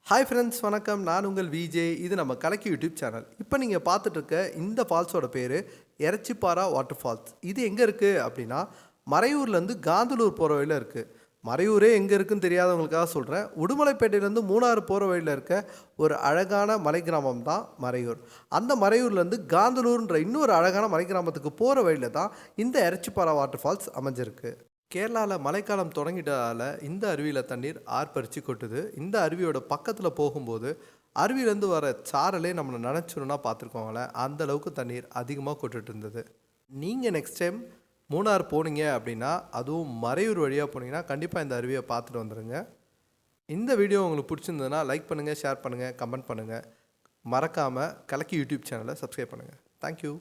Hi friends, வணக்கம். நான் உங்கள் விஜே. இது நம்ம கலக்கி யூடியூப் சேனல். இப்போ நீங்கள் பார்த்துட்டு இருக்க இந்த ஃபால்ஸோட பேர் எரச்சிப்பாரா வாட்டர் ஃபால்ஸ். இது எங்கே இருக்குது அப்படின்னா, மறையூர்லேருந்து காந்தலூர் போகிற வழியில் இருக்குது. மறையூரே எங்கே இருக்குன்னு தெரியாதவங்களுக்காக சொல்கிறேன். உடுமலைப்பேட்டையிலேருந்து மூணாறு போகிற வழியில் இருக்க ஒரு அழகான மலை கிராமம் தான் மறையூர். அந்த மறையூர்லேருந்து காந்தலூர்ன்ற இன்னொரு அழகான மலை கிராமத்துக்கு போகிற வழியில் தான் இந்த எரச்சிப்பாரா வாட்டர் ஃபால்ஸ் அமைஞ்சிருக்கு. கேரளாவில் மழைக்காலம் தொடங்கிட்டதால் இந்த அருவியில் தண்ணீர் ஆர்ப்பரித்து கொட்டுது. இந்த அருவியோட பக்கத்தில் போகும்போது அருவியிலேருந்து வர சாரலே நம்மளை நினச்சிருன்னா பார்த்துருக்கோங்களேன், அந்த அளவுக்கு தண்ணீர் அதிகமாக கொட்டுட்டு இருந்தது. நீங்கள் நெக்ஸ்ட் டைம் மூணார் போனீங்க அப்படின்னா, அதுவும் மறையூர் வழியாக போனீங்கன்னா கண்டிப்பாக இந்த அருவியை பார்த்துட்டு வந்துடுங்க. இந்த வீடியோ உங்களுக்கு பிடிச்சிருந்ததுன்னா லைக் பண்ணுங்கள், ஷேர் பண்ணுங்கள், கமெண்ட் பண்ணுங்கள். மறக்காமல் கலக்கி யூடியூப் சேனலை சப்ஸ்கிரைப் பண்ணுங்கள். தேங்க்யூ.